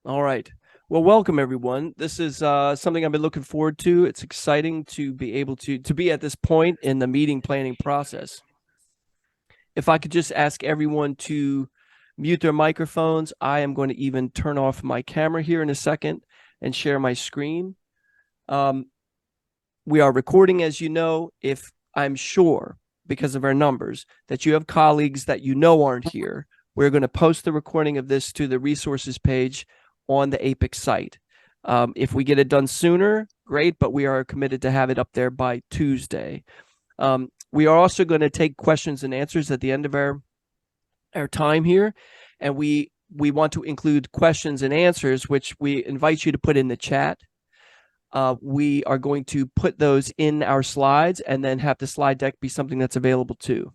All right. Well, welcome everyone. This is something I've been looking forward to. It's exciting to be able to be at this point in the meeting planning process. If I could just ask everyone to mute their microphones, I am going to even turn off my camera here in a second and share my screen. We are recording, as you know. If I'm sure, because of our numbers, that you have colleagues that you know aren't here, we're going to post the recording of this to the resources page on the APEC site. If we get it done sooner, great, but we are committed to have it up there by Tuesday. We are also going to take questions and answers at the end of our time here, and we want to include questions and answers, which we invite you to put in the chat. We are going to put those in our slides and then have the slide deck be something that's available too.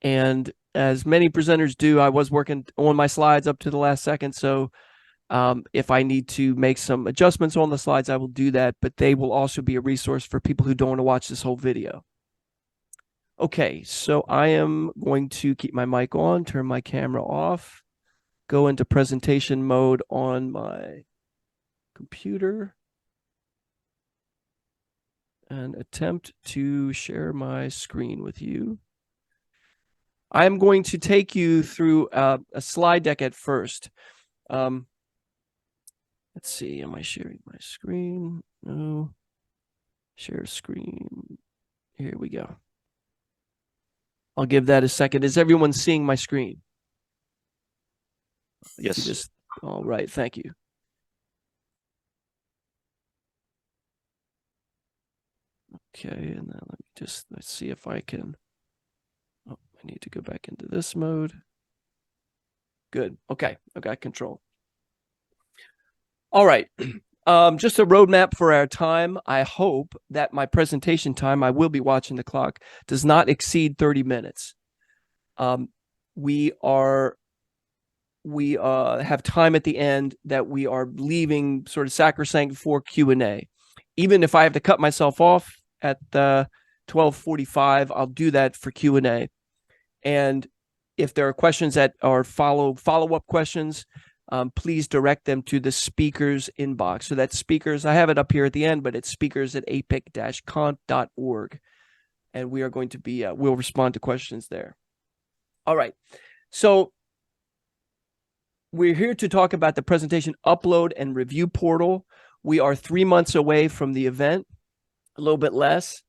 And as many presenters do, I was working on my slides up to the last second. So if I need to make some adjustments on the slides, I will do that, but they will also be a resource for people who don't want to watch this whole video. Okay, so I am going to keep my mic on, turn my camera off, go into presentation mode on my computer, and attempt to share my screen with you. I'm going to take you through a slide deck at first. Let's see, am I sharing my screen? No. Share screen. Here we go. I'll give that a second. Is everyone seeing my screen? Yes. All right, thank you. Okay, and then let's see if I can. Oh, I need to go back into this mode. Good. Okay, I got control. All right. Just a roadmap for our time. I hope that my presentation time, I will be watching the clock, does not exceed 30 minutes. We have time at the end that we are leaving sort of sacrosanct for Q&A. Even if I have to cut myself off at 12:45, I'll do that for Q&A. And if there are questions that are follow-up questions, please direct them to the speakers inbox. So that's speakers, I have it up here at the end, but it's speakers@apec-conf.org. And we are going to be, we'll respond to questions there. All right. So we're here to talk about the presentation upload and review portal. We are 3 months away from the event, a little bit less.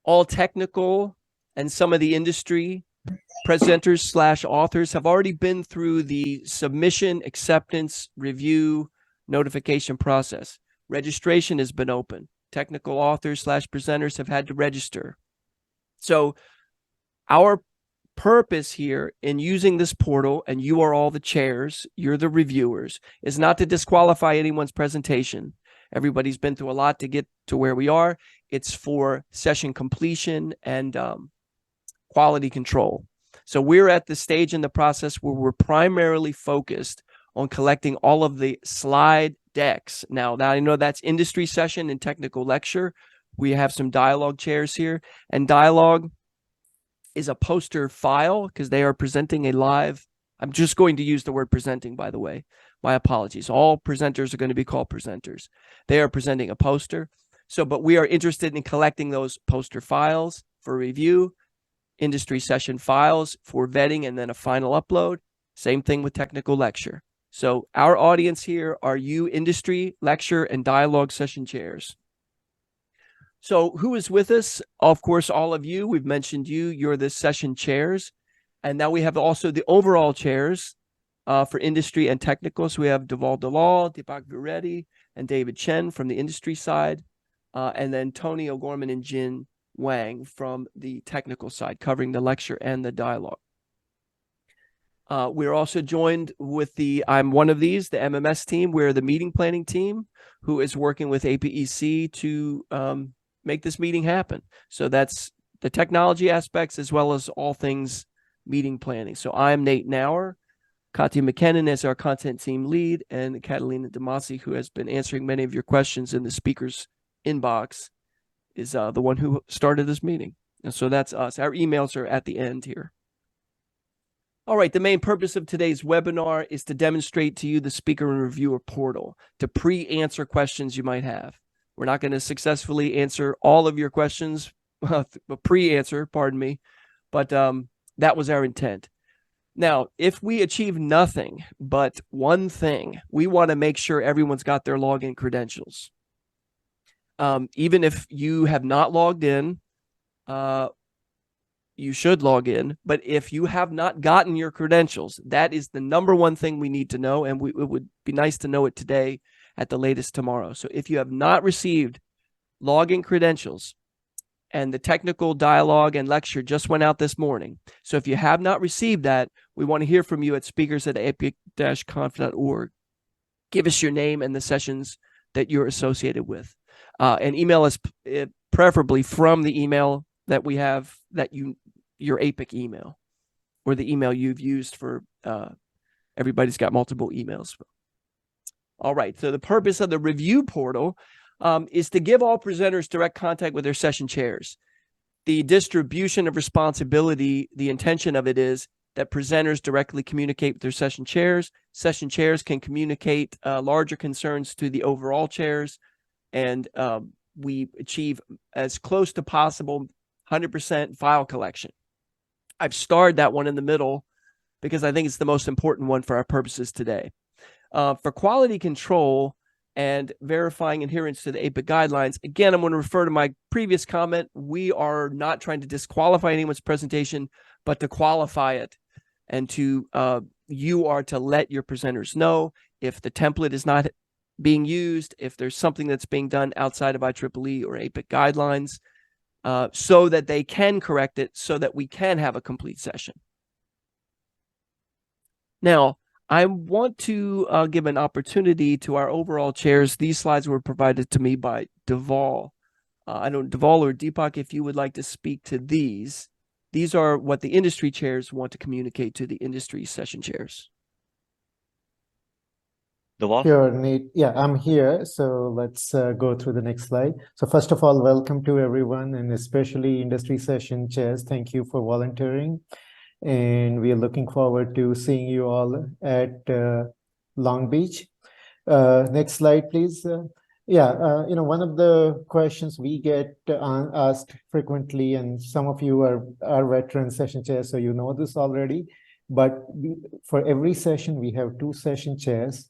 All technical and some of the industry presenters/authors have already been through the submission, acceptance, review, notification process. Registration has been open. Technical authors/presenters have had to register. So our purpose here in using this portal, and you are all the chairs, you're the reviewers, is not to disqualify anyone's presentation. Everybody's been through a lot to get to where we are. It's for session completion and quality control. So we're at the stage in the process where we're primarily focused on collecting all of the slide decks. Now I know that's industry session and technical lecture. We have some dialogue chairs here, and dialogue is a poster file because they are presenting a live. I'm just going to use the word presenting, by the way. My apologies. All presenters are going to be called presenters. They are presenting a poster. So, but we are interested in collecting those poster files for review, industry session files for vetting, and then a final upload. Same thing with technical lecture. So our audience here are you industry, lecture, and dialogue session chairs. So who is with us? Of course, all of you. We've mentioned you. You're the session chairs. And now we have also the overall chairs for industry and technical. So we have Deval Dalal, Deepak Vireddy, and David Chen from the industry side. And then Tony O'Gorman and Jin Wang from the technical side, covering the lecture and the dialogue. We're also joined with I'm one of these, the MMS team. We're the meeting planning team who is working with APEC to make this meeting happen. So that's the technology aspects as well as all things meeting planning. So I'm Nate Nauer. Katya McKinnon is our content team lead, and Catalina Damasi, who has been answering many of your questions in the speaker's inbox, is the one who started this meeting. And so that's us. Our emails are at the end here. All right, the main purpose of today's webinar is to demonstrate to you the speaker and reviewer portal to pre-answer questions you might have. We're not going to successfully answer all of your questions, pre-answer, pardon me, but that was our intent. Now, if we achieve nothing but one thing, we want to make sure everyone's got their login credentials. Even if you have not logged in, you should log in. But if you have not gotten your credentials, that is the number one thing we need to know. And it would be nice to know it today, at the latest tomorrow. So if you have not received login credentials, and the technical dialogue and lecture just went out this morning. So if you have not received that, we want to hear from you at speakers@apec-conf.org. Give us your name and the sessions that you're associated with. And email us preferably from the email that we have, your APEC email, or the email you've used for, everybody's got multiple emails. All right, so the purpose of the review portal is to give all presenters direct contact with their session chairs. The distribution of responsibility, the intention of it is that presenters directly communicate with their session chairs. Session chairs can communicate larger concerns to the overall chairs, and we achieve as close to possible 100% file collection. I've starred that one in the middle because I think it's the most important one for our purposes today. For quality control and verifying adherence to the APEC guidelines, again, I'm going to refer to my previous comment. We are not trying to disqualify anyone's presentation, but to qualify it. And you are to let your presenters know if the template is not being used, if there's something that's being done outside of IEEE or APEC guidelines, so that they can correct it, so that we can have a complete session. Now, I want to give an opportunity to our overall chairs. These slides were provided to me by Deval. I don't know, Deval or Deepak, if you would like to speak to these. These are what the industry chairs want to communicate to the industry session chairs. Deval? Sure, Nate. Yeah, I'm here. So let's go through the next slide. So first of all, welcome to everyone, and especially industry session chairs. Thank you for volunteering. And we are looking forward to seeing you all at Long Beach. Next slide, please. One of the questions we get asked frequently, and some of you are veteran session chairs, so you know this already, but for every session, we have 2 session chairs.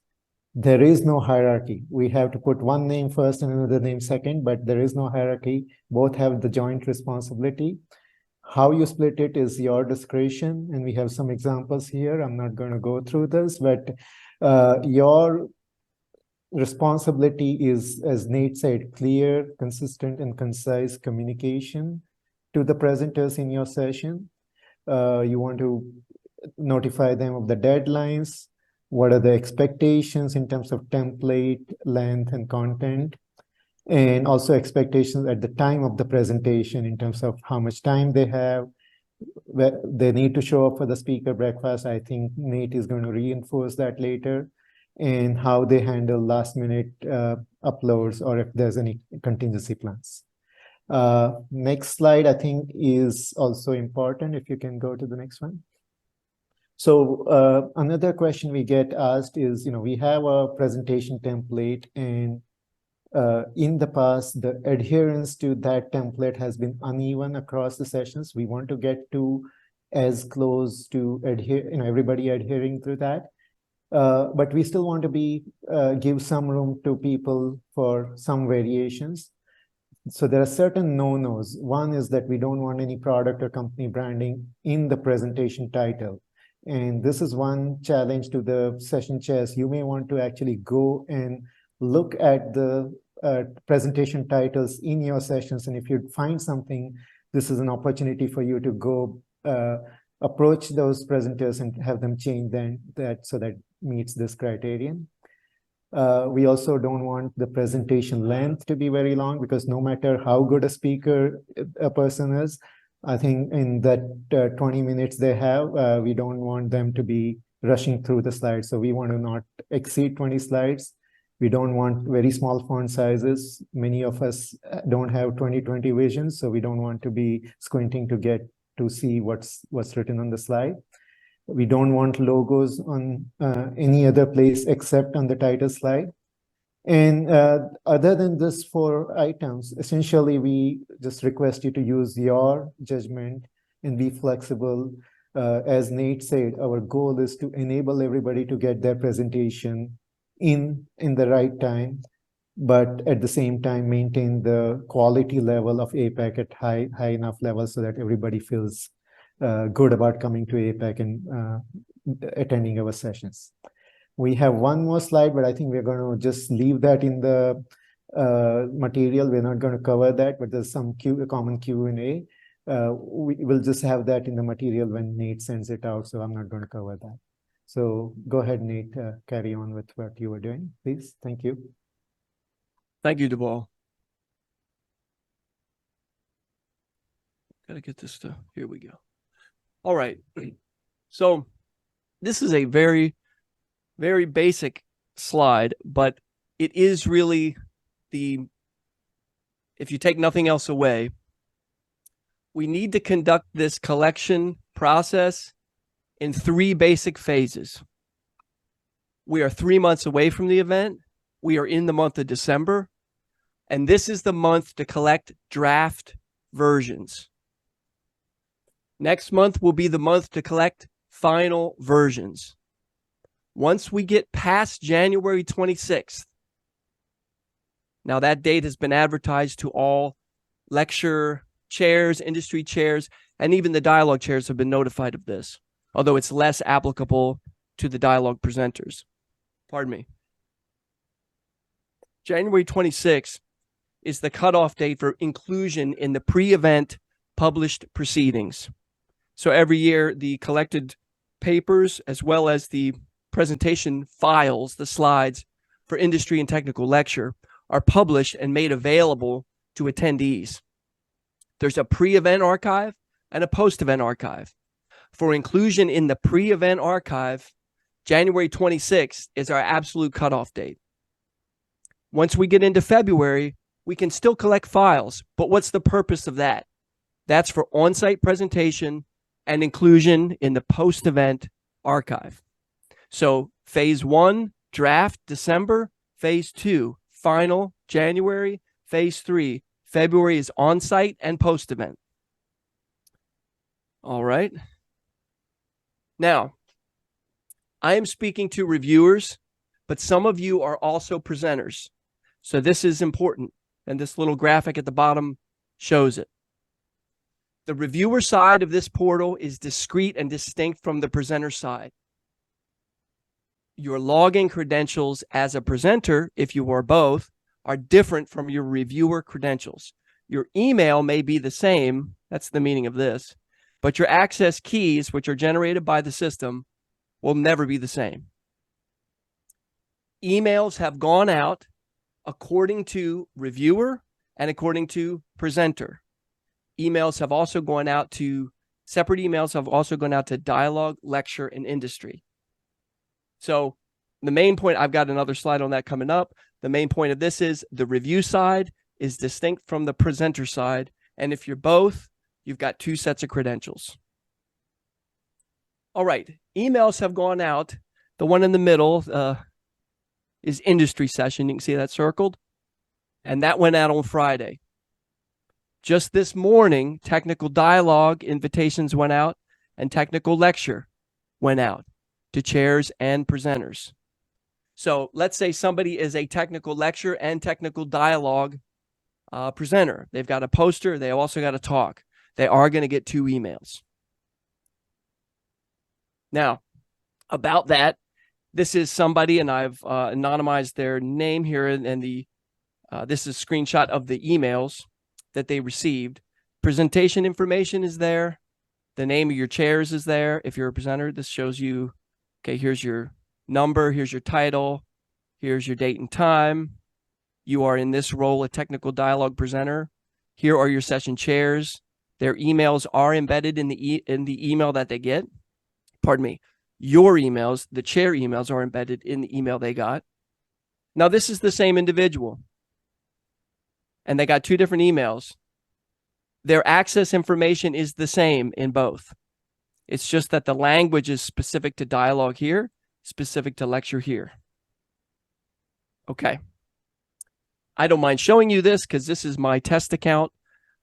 There is no hierarchy. We have to put one name first and another name second, but there is no hierarchy. Both have the joint responsibility. How you split it is your discretion, and we have some examples here. I'm not going to go through this, but your responsibility is, as Nate said, clear, consistent, and concise communication to the presenters in your session. You want to notify them of the deadlines, what are the expectations in terms of template, length, and content, and also expectations at the time of the presentation in terms of how much time they have. They need to show up for the speaker breakfast. I think Nate is going to reinforce that later, and how they handle last minute uploads, or if there's any contingency plans. Next slide, I think, is also important. If you can go to the next one. So another question we get asked is, we have a presentation template, and in the past, the adherence to that template has been uneven across the sessions. We want to get to as close to everybody adhering to that. But we still want to give some room to people for some variations. So there are certain no-nos. One is that we don't want any product or company branding in the presentation title. And this is one challenge to the session chairs. You may want to actually go and look at the presentation titles in your sessions. And if you find something, this is an opportunity for you to go approach those presenters and have them change that so that meets this criterion. We also don't want the presentation length to be very long, because no matter how good a speaker a person is, I think in that 20 minutes they have, we don't want them to be rushing through the slides. So we want to not exceed 20 slides. We don't want very small font sizes. Many of us don't have 20/20 vision, so we don't want to be squinting to get to see what's written on the slide. We don't want logos on any other place except on the title slide. And other than this 4 items, essentially, we just request you to use your judgment and be flexible. As Nate said, our goal is to enable everybody to get their presentation in the right time, but at the same time, maintain the quality level of APEC at high enough level so that everybody feels good about coming to APEC and attending our sessions. We have one more slide, but I think we're going to just leave that in the material. We're not going to cover that, but there's some common Q&A. We will just have that in the material when Nate sends it out, so I'm not going to cover that. So go ahead, Nate, carry on with what you were doing, please. Thank you. Thank you, Duvall. Gotta get this stuff. Here we go. All right. So this is a very, very basic slide, but it is really if you take nothing else away, we need to conduct this collection process in 3 basic phases. We are 3 months away from the event. We are in the month of December, and this is the month to collect draft versions. Next month will be the month to collect final versions. Once we get past January 26th, now that date has been advertised to all lecture chairs, industry chairs, and even the dialogue chairs have been notified of this, although it's less applicable to the dialogue presenters. Pardon me. January 26th is the cutoff date for inclusion in the pre-event published proceedings. So every year, the collected papers, as well as the presentation files, the slides for industry and technical lecture, are published and made available to attendees. There's a pre-event archive and a post-event archive. For inclusion in the pre-event archive, January 26th is our absolute cutoff date. Once we get into February, we can still collect files, but what's the purpose of that? That's for on-site presentation and inclusion in the post-event archive. So phase 1, draft, December. Phase 2, final, January. Phase 3, February is on-site and post-event. All right. Now, I am speaking to reviewers, but some of you are also presenters. So this is important, and this little graphic at the bottom shows it. The reviewer side of this portal is discrete and distinct from the presenter side. Your login credentials as a presenter, if you are both, are different from your reviewer credentials. Your email may be the same, that's the meaning of this, but your access keys, which are generated by the system, will never be the same. Emails have gone out according to reviewer and according to presenter. Emails have also gone out to, separate emails have also gone out to dialogue, lecture, and industry. So the main point, I've got another slide on that coming up. The main point of this is the review side is distinct from the presenter side. And if you're both, you've got 2 sets of credentials. All right, emails have gone out. The one in the middle is industry session. You can see that circled. And that went out on Friday. Just this morning, technical dialogue invitations went out and technical lecture went out to chairs and presenters. So let's say somebody is a technical lecture and technical dialogue presenter. They've got a poster. They also got a talk. They are going to get 2 emails. Now, about that, this is somebody, and I've anonymized their name here, and this is a screenshot of the emails that they received. Presentation information is there. The name of your chairs is there. If you're a presenter, this shows you, okay, here's your number, here's your title, here's your date and time. You are in this role a technical dialogue presenter. Here are your session chairs. Their emails are embedded in the email that they get. Pardon me. Your emails, the chair emails, are embedded in the email they got. Now, this is the same individual, and they got 2 different emails. Their access information is the same in both. It's just that the language is specific to dialogue here, specific to lecture here. Okay. I don't mind showing you this because this is my test account.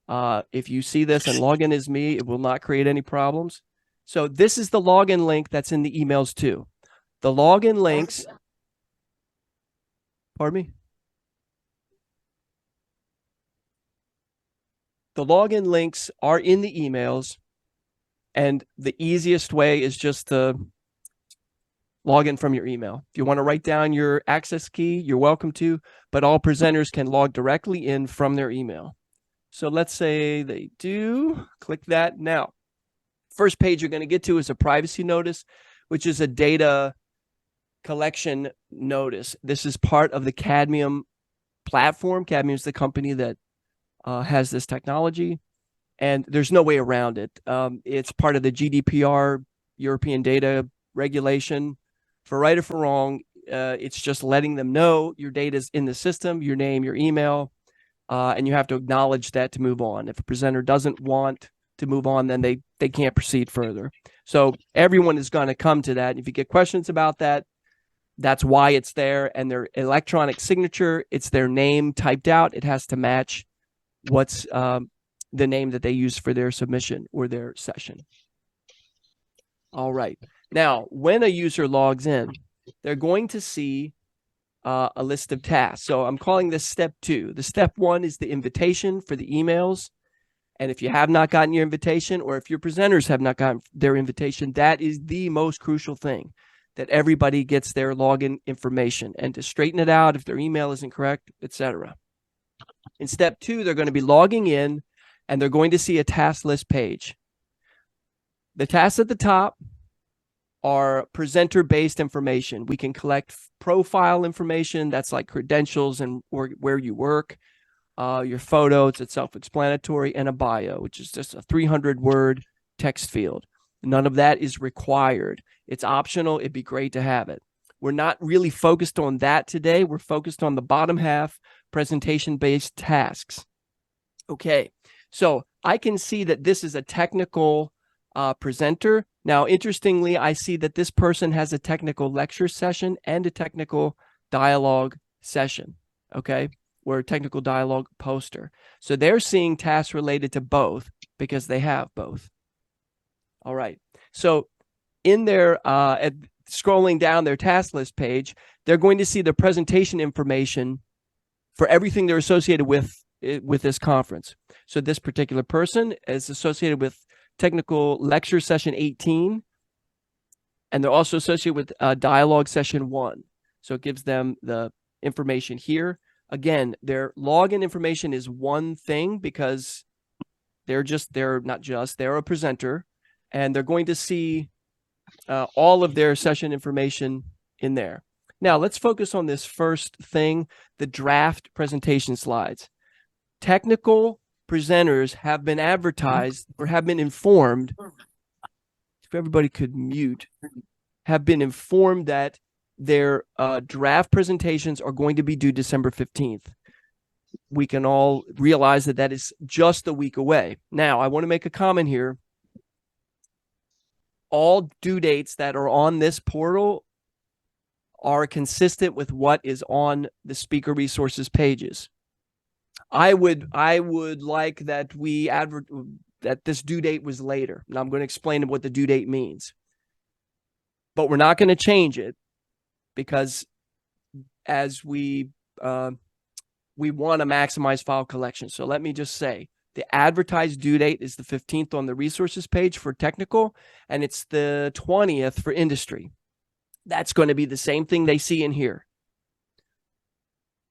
If you see this and log in as me, it will not create any problems. So this is the login link that's in the emails too. The login links, pardon me? The login links are in the emails, and the easiest way is just to log in from your email. If you want to write down your access key, you're welcome to, but all presenters can log directly in from their email. So let's say they do, click that. Now, first page you're going to get to is a privacy notice, which is a data collection notice. This is part of the Cadmium platform. Cadmium is the company that has this technology, and there's no way around it. It's part of the GDPR, European Data Regulation. For right or for wrong, it's just letting them know your data is in the system, your name, your email, and you have to acknowledge that to move on. If a presenter doesn't want to move on, then they can't proceed further. So everyone is going to come to that. If you get questions about that, that's why it's there. And their electronic signature, it's their name typed out. It has to match what's the name that they use for their submission or their session. All right. Now, when a user logs in, they're going to see a list of tasks. So I'm calling this step 2. The step 1 is the invitation for the emails. And if you have not gotten your invitation, or if your presenters have not gotten their invitation, that is the most crucial thing, that everybody gets their login information, and to straighten it out if their email isn't correct, etc. In step 2, they're going to be logging in, and they're going to see a task list page. The tasks at the top are presenter-based information. We can collect profile information, that's like credentials and where you work, your photos, it's self-explanatory, and a bio, which is just a 300-word text field. None of that is required. It's optional. It'd be great to have it. We're not really focused on that today. We're focused on the bottom half, presentation-based tasks. Okay, so I can see that this is a technical presenter. Now, interestingly, I see that this person has a technical lecture session and a technical dialogue session, okay, or a technical dialogue poster. So they're seeing tasks related to both because they have both. All right, so in their, scrolling down their task list page, they're going to see the presentation information for everything they're associated with this conference. So this particular person is associated with technical lecture session 18, and they're also associated with dialogue session 1. So it gives them the information here. Again, their login information is one thing because they're a presenter, and they're going to see all of their session information in there. Now let's focus on this first thing, the draft presentation slides. Technical presenters have been advertised or have been informed, if everybody could mute, have been informed that their draft presentations are going to be due December 15th. We can all realize that that is just a week away. Now, I want to make a comment here. All due dates that are on this portal are consistent with what is on the speaker resources pages. I would like that that this due date was later. Now I'm going to explain what the due date means. But we're not going to change it because as we want to maximize file collection. So let me just say the advertised due date is the 15th on the resources page for technical, and it's the 20th for industry. That's going to be the same thing they see in here.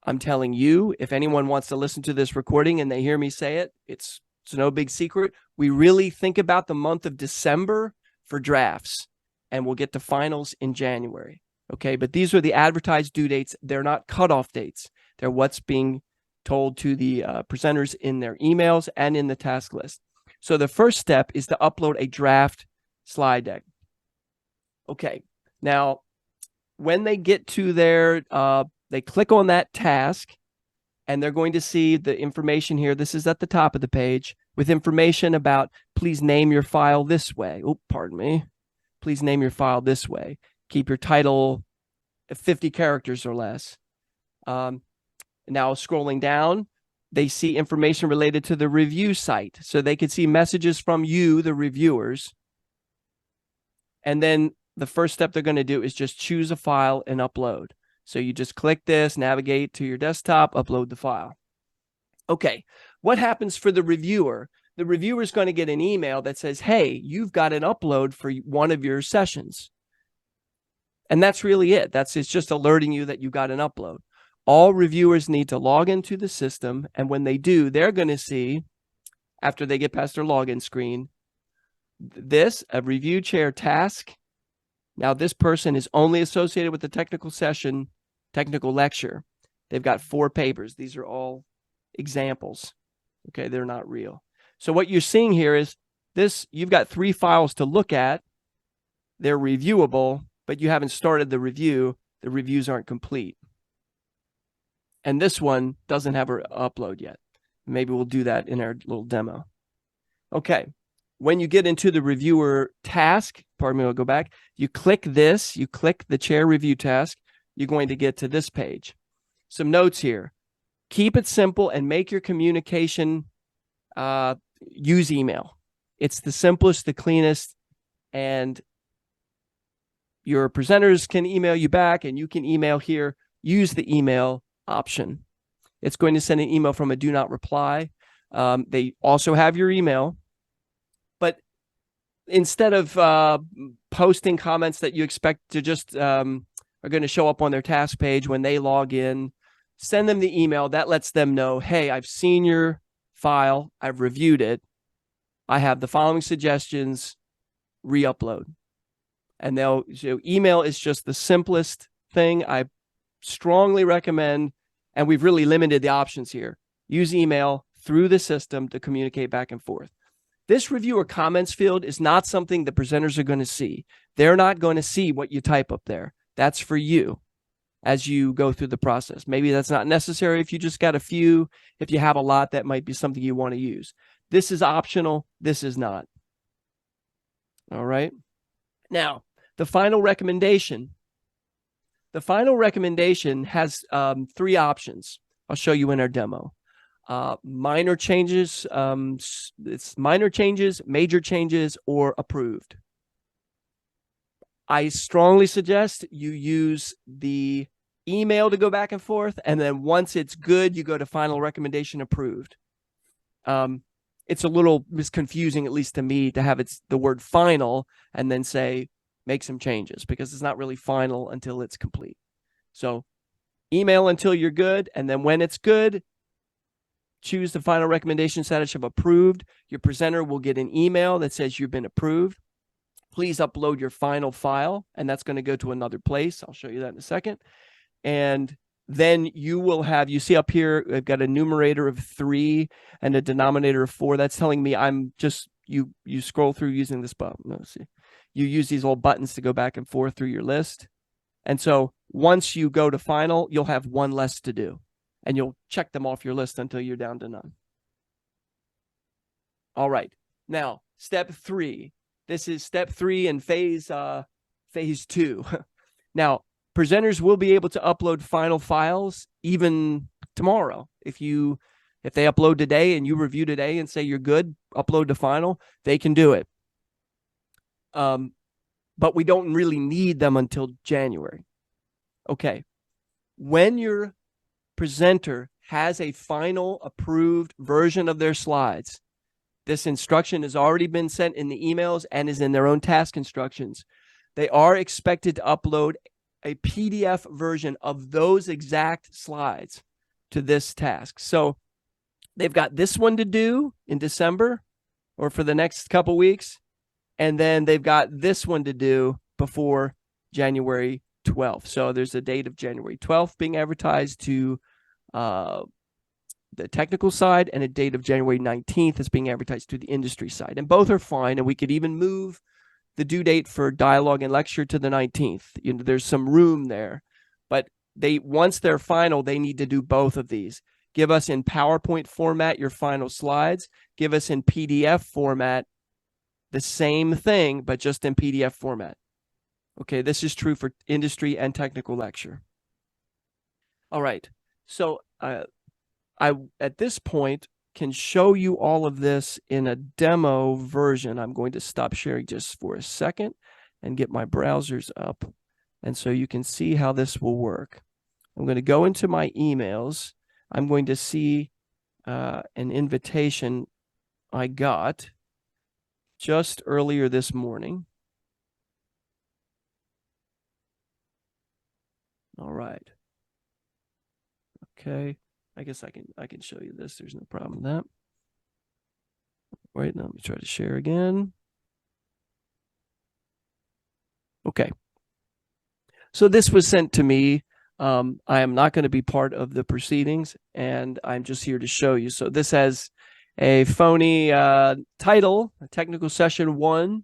I'm telling you, if anyone wants to listen to this recording and they hear me say it, it's no big secret. We really think about the month of December for drafts, and we'll get to finals in January. Okay, but these are the advertised due dates. They're not cutoff dates. They're what's being told to the presenters in their emails and in the task list. So the first step is to upload a draft slide deck. Okay, now when they get to their, they click on that task, and they're going to see the information here. This is at the top of the page with information about please name your file this way. Oh, pardon me. Please name your file this way. Keep your title 50 characters or less. Now scrolling down, they see information related to the review site. So they could see messages from you, the reviewers. And then the first step they're going to do is just choose a file and upload. So you just click this, navigate to your desktop, upload the file. Okay, what happens for the reviewer? The reviewer is going to get an email that says, hey, you've got an upload for one of your sessions. And that's really it. It's just alerting you that you got an upload. All reviewers need to log into the system. And when they do, they're going to see, after they get past their login screen, a review chair task. Now, this person is only associated with the technical session, technical lecture. They've got 4 papers. These are all examples. Okay, they're not real. So what you're seeing here is this, you've got 3 files to look at. They're reviewable, but you haven't started the review. The reviews aren't complete. And this one doesn't have an upload yet. Maybe we'll do that in our little demo. Okay. When you get into the reviewer task, pardon me, I'll go back. You click this, you click the chair review task, you're going to get to this page. Some notes here. Keep it simple and make your communication, use email. It's the simplest, the cleanest, and your presenters can email you back and you can email here. Use the email option. It's going to send an email from a do not reply. They also have your email. But instead of posting comments that you expect to just are going to show up on their task page when they log in, send them the email. That lets them know, hey, I've seen your file. I've reviewed it. I have the following suggestions. Re-upload. And email is just the simplest thing. I strongly recommend, and we've really limited the options here. Use email through the system to communicate back and forth. This reviewer comments field is not something the presenters are going to see. They're not going to see what you type up there. That's for you as you go through the process. Maybe that's not necessary if you just got a few. If you have a lot, that might be something you want to use. This is optional. This is not. All right. Now, the final recommendation. The final recommendation has 3 options. I'll show you in our demo. Minor changes, it's minor changes, major changes, or approved. I strongly suggest you use the email to go back and forth, and then once it's good, you go to final recommendation approved. It's a little confusing, at least to me, to have the word final and then say make some changes, because it's not really final until it's complete. So email until you're good, and then when it's good, choose the final recommendation status of approved. Your presenter will get an email that says you've been approved. Please upload your final file, and that's going to go to another place. I'll show you that in a second. And then you will have, you see up here, I've got a numerator of 3 and a denominator of 4. That's telling me I'm just, you scroll through using this button. Let's see. You use these little buttons to go back and forth through your list. And so once you go to final, you'll have 1 less to do. And you'll check them off your list until you're down to none. All right. Now, step 3. This is step 3 in phase 2. Now, presenters will be able to upload final files even tomorrow. If they upload today and you review today and say you're good, upload to final, they can do it. But we don't really need them until January. Okay. When your presenter has a final approved version of their slides, this instruction has already been sent in the emails and is in their own task instructions. They are expected to upload a PDF version of those exact slides to this task. So they've got this one to do in December or for the next couple weeks. And then they've got this one to do before January 12th. So there's a date of January 12th being advertised to the technical side, and a date of January 19th is being advertised to the industry side. And both are fine. And we could even move the due date for dialogue and lecture to the 19th. There's some room there. But once they're final, they need to do both of these. Give us in PowerPoint format your final slides. Give us in PDF format the same thing, but just in PDF format. Okay, this is true for industry and technical lecture. All right, so I, at this point, can show you all of this in a demo version. I'm going to stop sharing just for a second and get my browsers up. And so you can see how this will work. I'm going to go into my emails. I'm going to see an invitation I got just earlier this morning. All right. Okay. I guess I can show you this. There's no problem with that. Wait, now let me try to share again. Okay. So this was sent to me. I am not going to be part of the proceedings, and I'm just here to show you. So this has a phony title, Technical Session 1.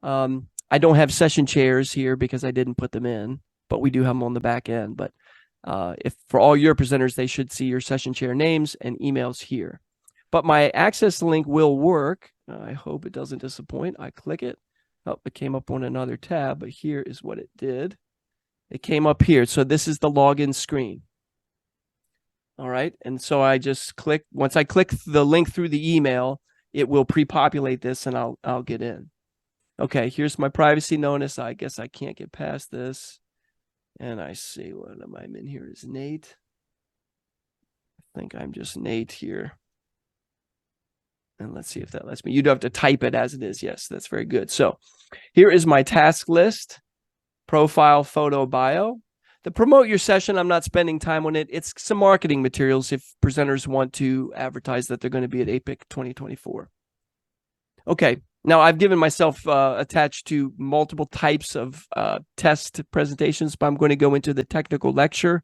I don't have session chairs here because I didn't put them in, but we do have them on the back end. But if for all your presenters, they should see your session chair names and emails here. But my access link will work. I hope it doesn't disappoint. I click it. Oh, it came up on another tab, but here is what it did. It came up here. So this is the login screen. All right. And so I just click, once I click the link through the email, it will pre-populate this and I'll get in. Okay, here's my privacy notice. I guess I can't get past this. And I see what am I in here is Nate. I think I'm just Nate here. And let's see if that lets me. You do have to type it as it is. Yes, that's very good. So here is my task list, profile, photo, bio. The promote your session, I'm not spending time on it. It's some marketing materials if presenters want to advertise that they're going to be at APEC 2024. Okay, now I've given myself attached to multiple types of test presentations, but I'm going to go into the technical lecture,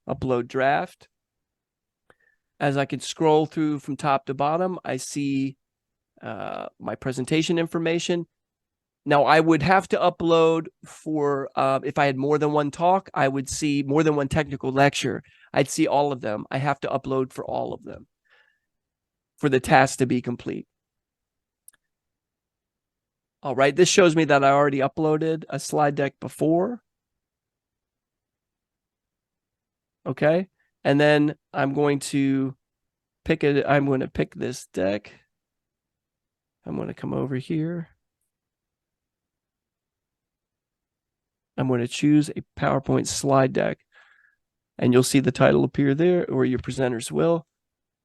upload draft. As I can scroll through from top to bottom, I see my presentation information. Now, I would have to upload for, if I had more than one talk, I would see more than one technical lecture. I'd see all of them. I have to upload for all of them for the task to be complete. All right, this shows me that I already uploaded a slide deck before. Okay, and then I'm going to pick it. I'm going to pick this deck. I'm going to come over here. I'm going to choose a PowerPoint slide deck, and you'll see the title appear there, or your presenters will,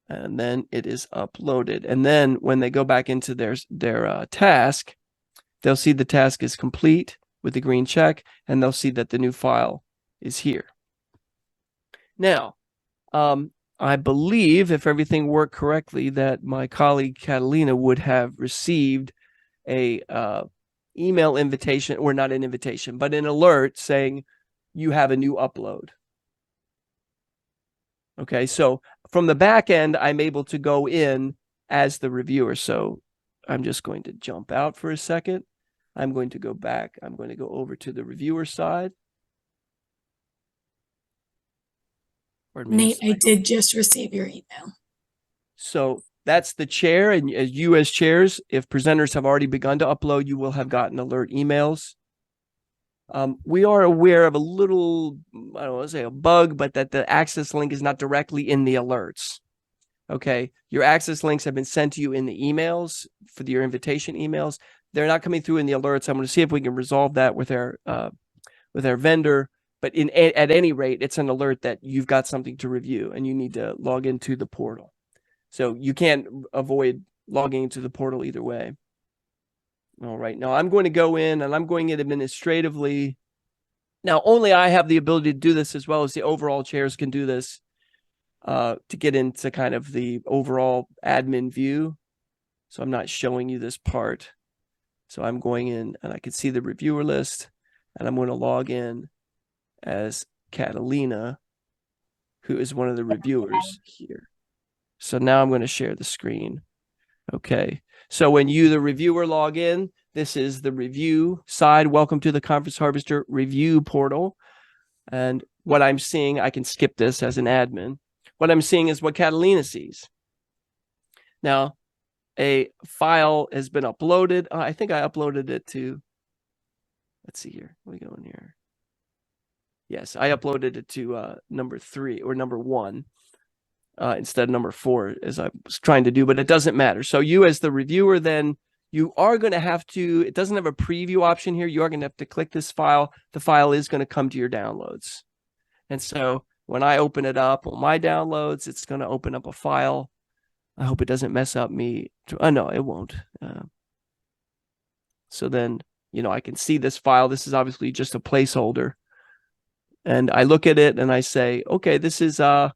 and then it is uploaded. And then when they go back into their task, they'll see the task is complete with the green check, and they'll see that the new file is here. Now, I believe if everything worked correctly, that my colleague Catalina would have received a email invitation, or not an invitation, but an alert saying you have a new upload. Okay, so from the back end, I'm able to go in as the reviewer. So I'm just going to jump out for a second. I'm going to go back. I'm going to go over to the reviewer side. Nate, I did just receive your email. So that's the chair, and as you as chairs, if presenters have already begun to upload, you will have gotten alert emails. We are aware of a little, I don't want to say a bug, but that the access link is not directly in the alerts. Okay, your access links have been sent to you in the emails for your invitation emails. They're not coming through in the alerts. I'm going to see if we can resolve that with our vendor. But at any rate, it's an alert that you've got something to review and you need to log into the portal. So you can't avoid logging into the portal either way. All right, now I'm going to go in and I'm going in administratively. Now, only I have the ability to do this, as well as the overall chairs can do this to get into kind of the overall admin view. So I'm not showing you this part. So I'm going in and I can see the reviewer list, and I'm going to log in as Catalina, who is one of the reviewers here. So now I'm going to share the screen. Okay. So when you, the reviewer, log in, this is the review side. Welcome to the Conference Harvester review portal. And what I'm seeing, I can skip this as an admin. What I'm seeing is what Catalina sees. Now, a file has been uploaded. I think I uploaded it to, let's see here. Let me go in here. Yes, I uploaded it to number 3 or number 1 instead of number 4 as I was trying to do, but it doesn't matter. So you as the reviewer, then you are going to have to, it doesn't have a preview option here. You are going to have to click this file. The file is going to come to your downloads. And so when I open it up on my downloads, it's going to open up a file. I hope it doesn't mess up me. No, it won't. So then, I can see this file. This is obviously just a placeholder. And I look at it and I say, okay, this is all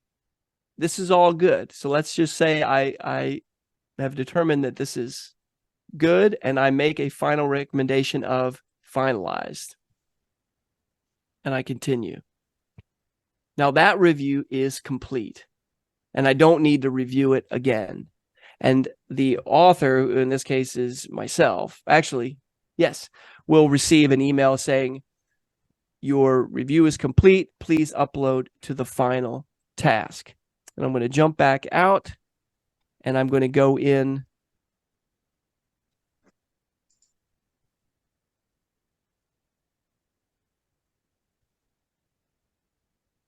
good. So let's just say I have determined that this is good, and I make a final recommendation of finalized. And I continue. Now that review is complete, and I don't need to review it again. And the author, who in this case is myself, actually, yes, will receive an email saying, your review is complete. Please upload to the final task. And I'm going to jump back out, and I'm going to go in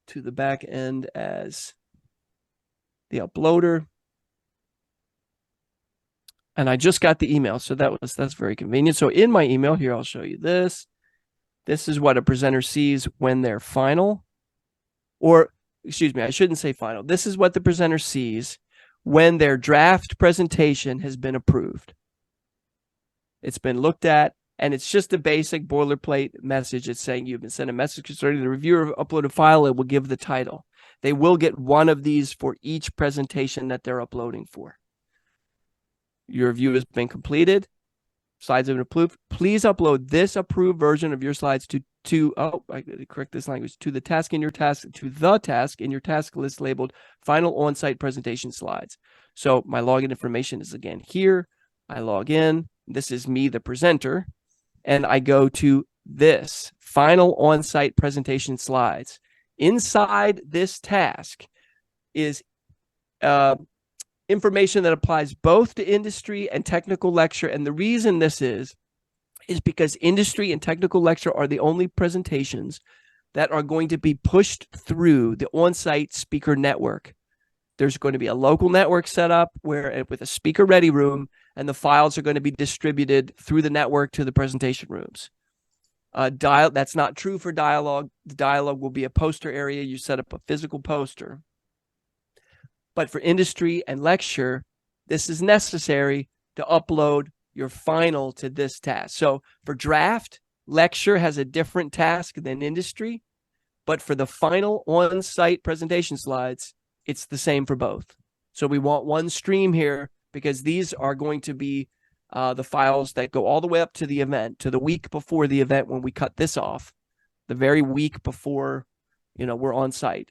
to the back end as the uploader. And I just got the email, so that's very convenient. So in my email here, I'll show you this. This is what a presenter sees when they're final, or excuse me, I shouldn't say final. This is what the presenter sees when their draft presentation has been approved. It's been looked at, and it's just a basic boilerplate message. It's saying you've been sent a message concerning the reviewer of uploaded file. It will give the title. They will get one of these for each presentation that they're uploading for. Your review has been completed. Slides have been approved. Please upload this approved version of your slides I correct this language, to the task in your task list labeled final on-site presentation slides. So my login information is again here. I log in. This is me, the presenter, and I go to this final on-site presentation slides. Inside this task is information that applies both to industry and technical lecture. And the reason this is because industry and technical lecture are the only presentations that are going to be pushed through the on-site speaker network. There's going to be a local network set up with a speaker ready room, and the files are going to be distributed through the network to the presentation rooms. That's not true for dialogue. The dialogue will be a poster area. You set up a physical poster. But for industry and lecture, this is necessary to upload your final to this task. So for draft, lecture has a different task than industry, but for the final on-site presentation slides, it's the same for both. So we want one stream here because these are going to be the files that go all the way up to the event, to the week before the event when we cut this off. The very week before, we're on site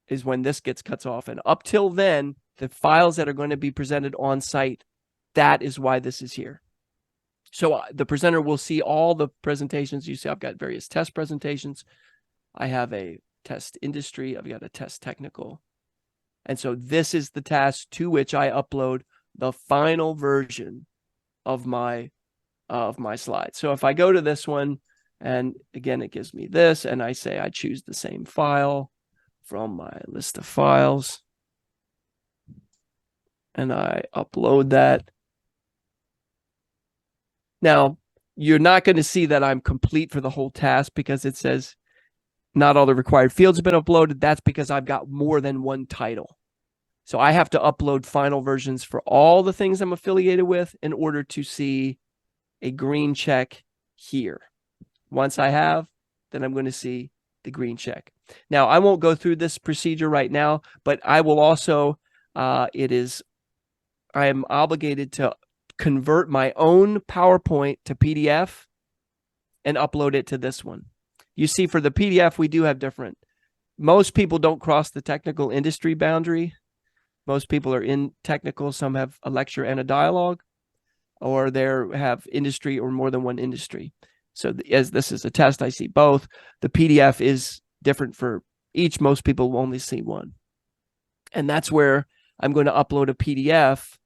is when this gets cut off. And up till then, the files that are going to be presented on site, that is why this is here. So the presenter will see all the presentations. You see, I've got various test presentations. I have a test industry. I've got a test technical. And so this is the task to which I upload the final version of my slides. So if I go to this one, and again, it gives me this, and I say I choose the same file from my list of files, and I upload that. Now, you're not going to see that I'm complete for the whole task because it says not all the required fields have been uploaded. That's because I've got more than one title. So I have to upload final versions for all the things I'm affiliated with in order to see a green check here. Once I have, then I'm going to see the green check. Now, I won't go through this procedure right now, but I will also, I am obligated to convert my own PowerPoint to PDF and upload it to this one. You see, for the PDF, we do have different. Most people don't cross the technical industry boundary. Most people are in technical. Some have a lecture and a dialogue, or they have industry or more than one industry. So as this is a test, I see both. The PDF is different for each. Most people will only see one. And that's where I'm going to upload a PDF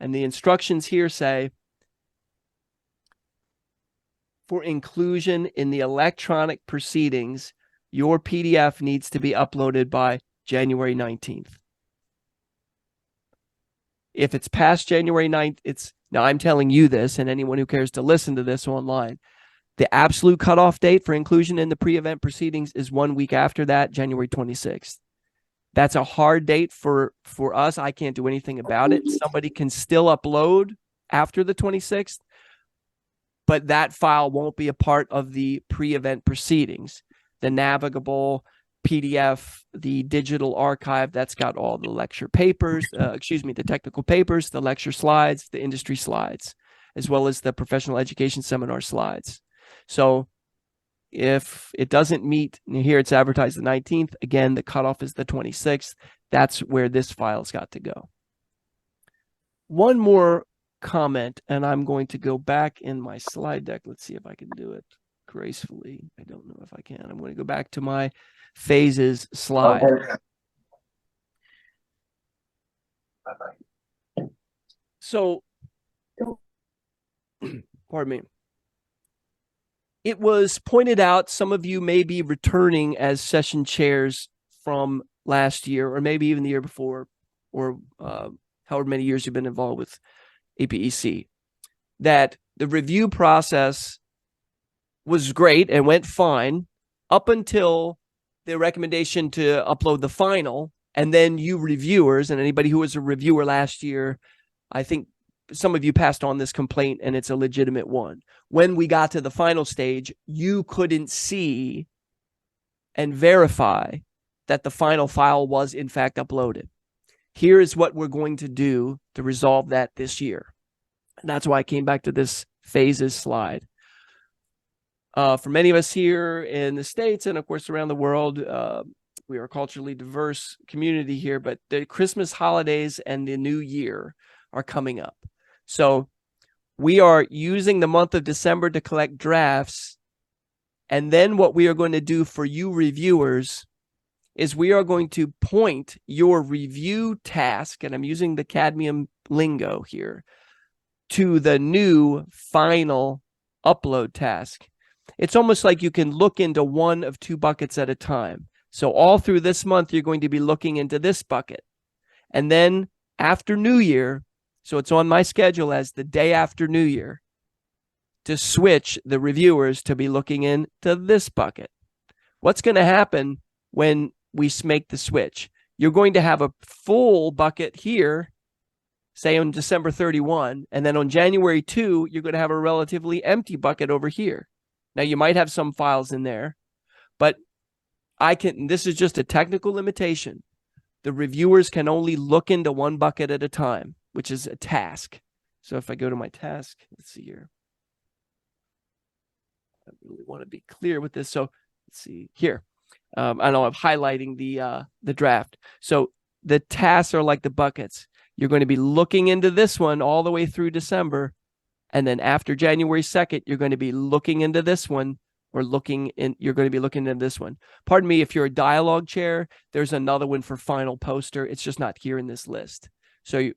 And the instructions here say, for inclusion in the electronic proceedings, your PDF needs to be uploaded by January 19th. If it's past January 9th, now I'm telling you this, and anyone who cares to listen to this online, the absolute cutoff date for inclusion in the pre-event proceedings is 1 week after that, January 26th. That's a hard date for us. I can't do anything about it. Somebody can still upload after the 26th, but that file won't be a part of the pre-event proceedings. The navigable PDF, the digital archive, that's got all the lecture papers, the technical papers, the lecture slides, the industry slides, as well as the professional education seminar slides. So if it doesn't meet, here it's advertised the 19th, again, the cutoff is the 26th. That's where this file's got to go. One more comment, and I'm going to go back in my slide deck. Let's see if I can do it gracefully. I don't know if I can. I'm going to go back to my phases slide. So, pardon me. It was pointed out some of you may be returning as session chairs from last year, or maybe even the year before, or however many years you've been involved with APEC, that the review process was great and went fine up until the recommendation to upload the final, and then you reviewers and anybody who was a reviewer last year, I think some of you passed on this complaint, and it's a legitimate one. When we got to the final stage, you couldn't see and verify that the final file was in fact uploaded. Here is what we're going to do to resolve that this year. And that's why I came back to this phases slide. For many of us here in the States and of course around the world, we are a culturally diverse community here, but the Christmas holidays and the New Year are coming up. So we are using the month of December to collect drafts. And then what we are going to do for you reviewers is we are going to point your review task, and I'm using the Cadmium lingo here, to the new final upload task. It's almost like you can look into one of two buckets at a time. So all through this month, you're going to be looking into this bucket. And then after New Year, so it's on my schedule as the day after New Year, to switch the reviewers to be looking into this bucket. What's going to happen when we make the switch? You're going to have a full bucket here, say on December 31, and then on January 2, you're going to have a relatively empty bucket over here. Now, you might have some files in there, but this is just a technical limitation. The reviewers can only look into one bucket at a time, which is a task. So if I go to my task, let's see here. I really want to be clear with this. So let's see here. I know I'm highlighting the draft. So the tasks are like the buckets. You're going to be looking into this one all the way through December. And then after January 2nd, you're going to be looking into this one, or you're going to be looking into this one. Pardon me, if you're a dialogue chair, there's another one for final poster. It's just not here in this list. So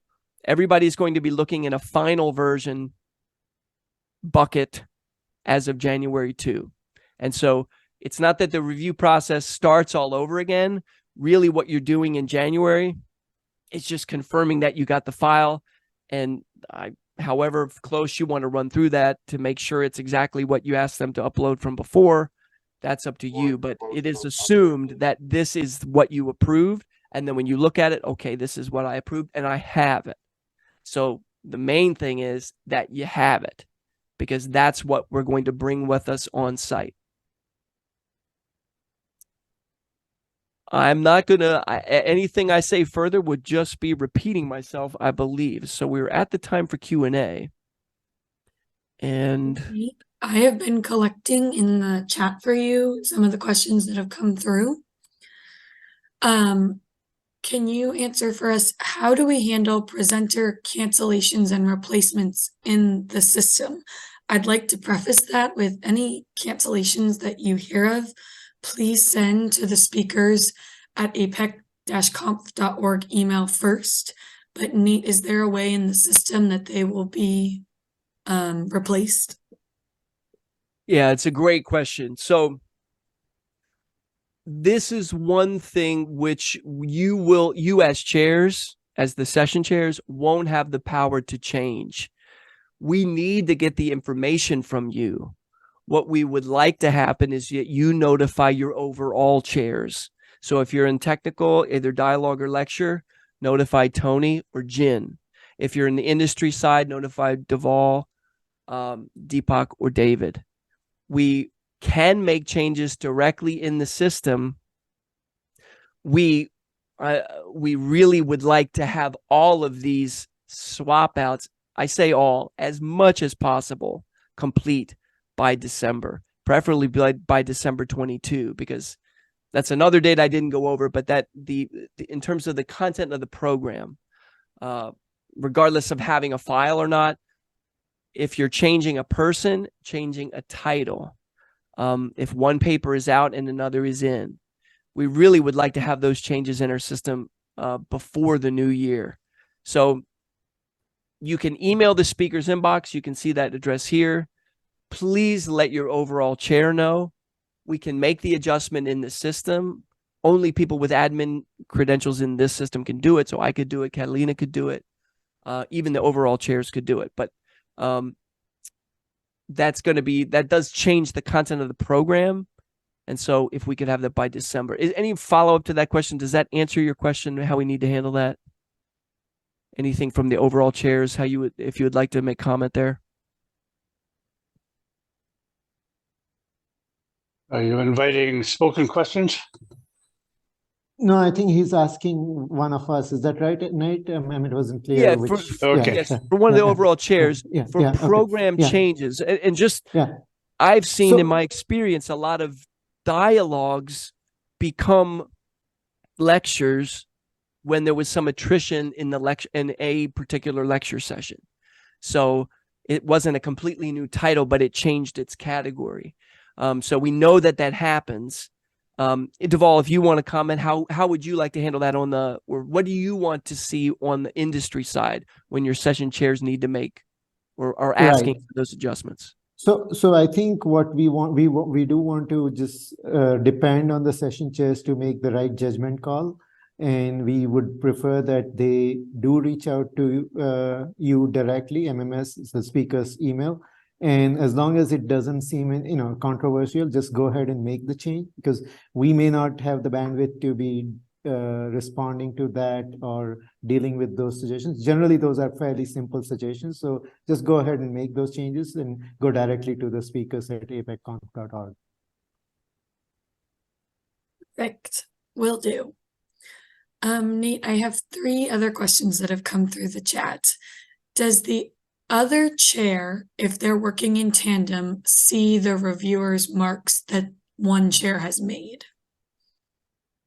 everybody's going to be looking in a final version bucket as of January 2. And so it's not that the review process starts all over again. Really what you're doing in January is just confirming that you got the file, and however close you want to run through that to make sure it's exactly what you asked them to upload from before, that's up to you. But it is assumed that this is what you approved. And then when you look at it, okay, this is what I approved and I have it. So the main thing is that you have it, because that's what we're going to bring with us on site. I'm not going to, anything I say further would just be repeating myself, I believe. So we're at the time for Q&A. And I have been collecting in the chat for you some of the questions that have come through. Can you answer for us, how do we handle presenter cancellations and replacements in the system? I'd like to preface that with any cancellations that you hear of, please send to the speakers at apec-conf.org email first. but is there a way in the system that they will be replaced? Yeah, it's a great question. So this is one thing which you as chairs, as the session chairs, won't have the power to change. We need to get the information from you. What we would like to happen is that you notify your overall chairs. So if you're in technical, either dialogue or lecture, notify Tony or Jin. If you're in the industry side, notify Deval, Deepak, or David. We can make changes directly in the system. We really would like to have all of these swap outs, I say all, as much as possible, complete by December, preferably by December 22, because that's another date I didn't go over, but that in terms of the content of the program, regardless of having a file or not, if you're changing a person, changing a title, if one paper is out and another is in, we really would like to have those changes in our system before the new year. So you can email the speaker's inbox. You can see that address here. Please let your overall chair know. We can make the adjustment in the system. Only people with admin credentials in this system can do it. So I could do it. Catalina could do it. Even the overall chairs could do it. But that does change the content of the program. And so if we could have that by December. Any follow-up to that question? Does that answer your question, how we need to handle that? Anything from the overall chairs, if you would like to make comment there? Are you inviting spoken questions? No, I think he's asking one of us. Is that right, Nate? I mean, it wasn't clear Yeah, which. Okay. Yes, for one of the overall chairs, for okay, program yeah. changes. And just, Yeah. I've seen So- in my experience, a lot of dialogues become lectures when there was some attrition in in a particular lecture session. So it wasn't a completely new title, but it changed its category. So we know that happens. Deval, if you want to comment, how would you like to handle that or what do you want to see on the industry side when your session chairs need to make or are asking for those adjustments? So I think what we want, we do want to just depend on the session chairs to make the right judgment call. And we would prefer that they do reach out to you directly, MMS, the speaker's email. And as long as it doesn't seem, controversial, just go ahead and make the change, because we may not have the bandwidth to be responding to that or dealing with those suggestions. Generally, those are fairly simple suggestions. So just go ahead and make those changes and go directly to the speakers at apecconf.org. Perfect. Will do. Nate, I have 3 other questions that have come through the chat. Does the other chair, if they're working in tandem, see the reviewer's marks that one chair has made?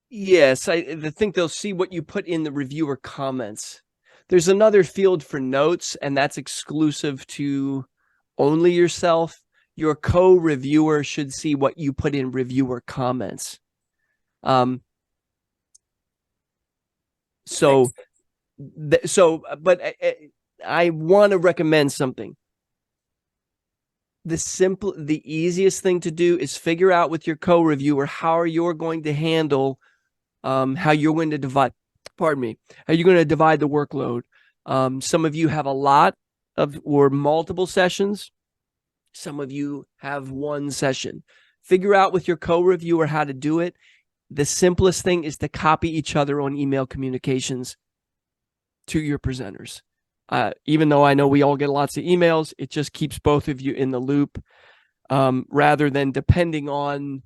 Yes, I think they'll see what you put in the reviewer comments. There's another field for notes, and that's exclusive to only yourself. Your co-reviewer should see what you put in reviewer comments. But I want to recommend something. The easiest thing to do is figure out with your co-reviewer how you're going to handle, how you're going to divide, how you're going to divide the workload. Some of you have a lot or multiple sessions. Some of you have one session. Figure out with your co-reviewer how to do it. The simplest thing is to copy each other on email communications to your presenters. Even though I know we all get lots of emails, it just keeps both of you in the loop, rather than depending on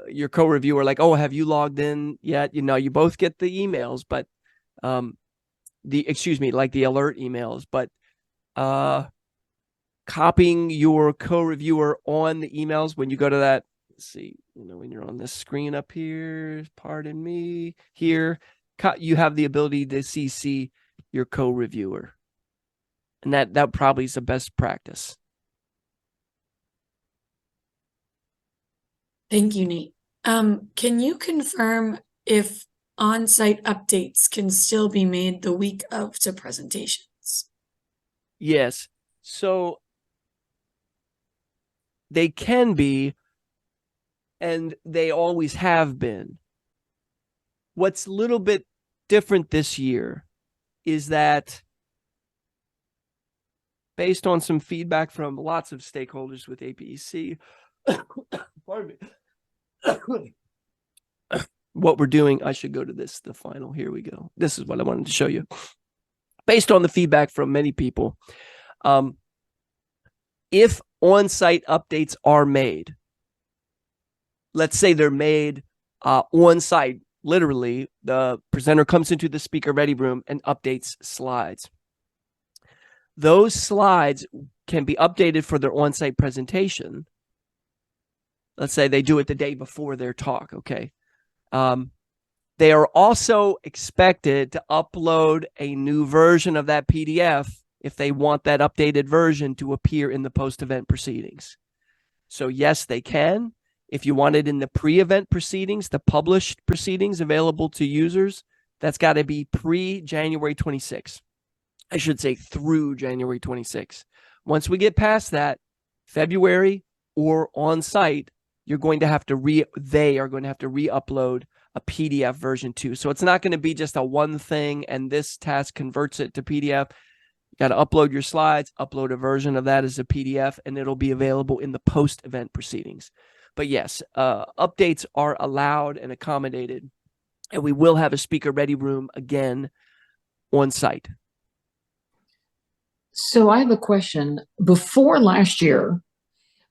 your co-reviewer, like, oh, have you logged in yet? You both get the emails, but like the alert emails, but copying your co-reviewer on the emails when you go to that, let's see, when you're on this screen up here, pardon me, here, you have the ability to CC your co-reviewer. And that probably is the best practice. Thank you, Nate. Can you confirm if on-site updates can still be made the week of to presentations? Yes. So they can be, and they always have been. What's a little bit different this year is that, based on some feedback from lots of stakeholders with APEC, pardon me, what we're doing, I should go to this, the final, here we go. This is what I wanted to show you. Based on the feedback from many people, if on-site updates are made, let's say they're made on-site, literally, the presenter comes into the speaker ready room and updates slides. Those slides can be updated for their on-site presentation. Let's say they do it the day before their talk, okay? They are also expected to upload a new version of that PDF if they want that updated version to appear in the post-event proceedings. So yes, they can. If you want it in the pre-event proceedings, the published proceedings available to users, that's got to be pre-January 26. I should say through January 26. Once we get past that, February or on-site, you're going to have to they are going to have to re-upload a PDF version too. So it's not going to be just a one thing and this task converts it to PDF. You got to upload your slides, upload a version of that as a PDF, and it'll be available in the post-event proceedings. But yes, updates are allowed and accommodated, and we will have a speaker ready room again on site. So I have a question. Before last year,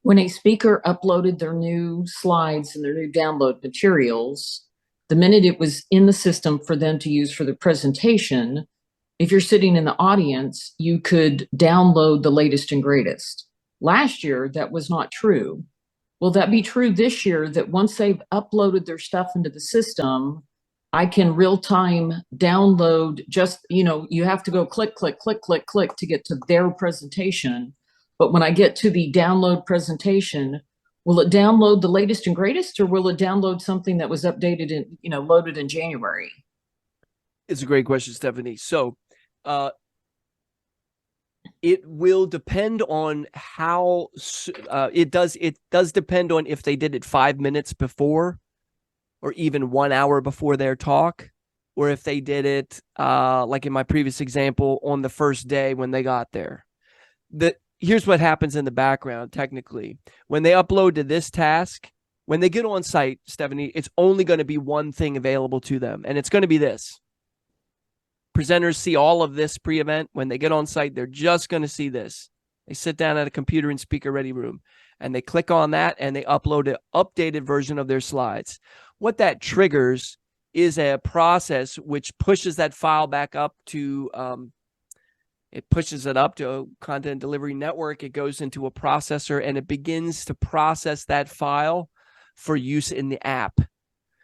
when a speaker uploaded their new slides and their new download materials, the minute it was in the system for them to use for the presentation, if you're sitting in the audience, you could download the latest and greatest. Last year, that was not true. Will that be true this year, that once they've uploaded their stuff into the system, I can real-time download just, you have to go click, click, click, click, click to get to their presentation. But when I get to the download presentation, will it download the latest and greatest, or will it download something that was updated and, loaded in January? It's a great question, Stephanie. So it will depend on how it does depend on if they did it 5 minutes before or even 1 hour before their talk, or if they did it like in my previous example on the first day when they got there. Here's what happens in the background technically. When they upload to this task, when they get on site, Stephanie, it's only going to be one thing available to them, and it's going to be this. Presenters see all of this pre-event. When they get on site, they're just going to see this. They sit down at a computer in speaker ready room, and they click on that, and they upload an updated version of their slides. What that triggers is a process which pushes that file back up to, it pushes it up to a content delivery network. It goes into a processor, and it begins to process that file for use in the app.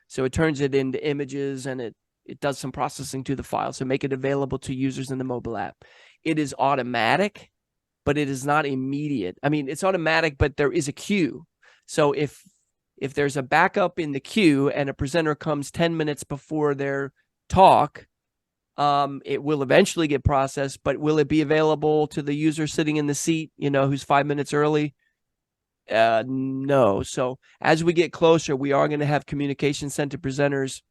So it turns it into images, and it does some processing to the file, so make it available to users in the mobile app. It is automatic, but it is not immediate. I mean, it's automatic, but there is a queue. So if there's a backup in the queue and a presenter comes 10 minutes before their talk, it will eventually get processed, but will it be available to the user sitting in the seat, who's 5 minutes early? No. So as we get closer, we are going to have communication center presenters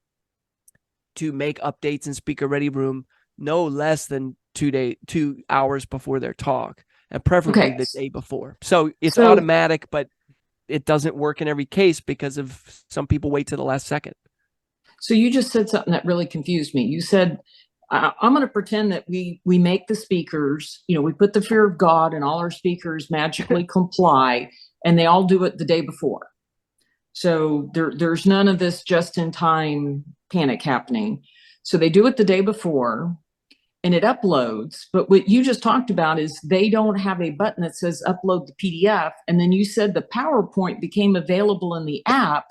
to make updates in speaker ready room no less than 2 hours before their talk, and preferably the day before. So it's automatic, but it doesn't work in every case because of some people wait to the last second. So you just said something that really confused me. You said, I'm going to pretend that we make the speakers, we put the fear of God and all our speakers magically comply, and they all do it the day before. So there's none of this just-in-time panic happening. So they do it the day before, and it uploads. But what you just talked about is they don't have a button that says upload the PDF. And then you said the PowerPoint became available in the app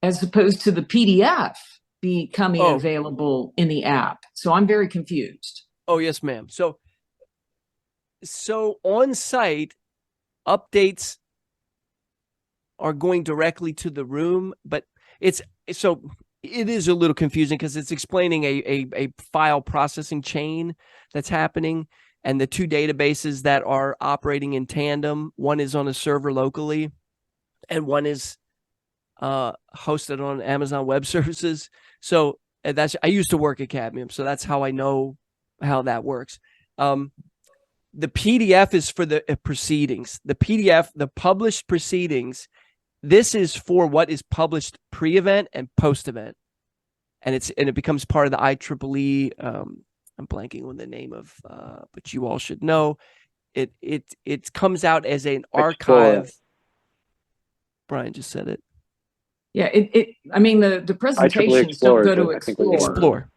as opposed to the PDF becoming available in the app. So I'm very confused. Oh, yes, ma'am. So on site, updates are going directly to the room, but It is a little confusing because it's explaining a file processing chain that's happening, and the two databases that are operating in tandem. One is on a server locally, and one is hosted on Amazon Web Services. So I used to work at Cadmium, so that's how I know how that works. The PDF is for the proceedings. The PDF, the published proceedings, this is for what is published pre-event and post-event. And it becomes part of the IEEE. I'm blanking on the name of, but you all should know. It comes out as an archive. Brian just said it. Yeah, I mean, the presentations don't go to Explore.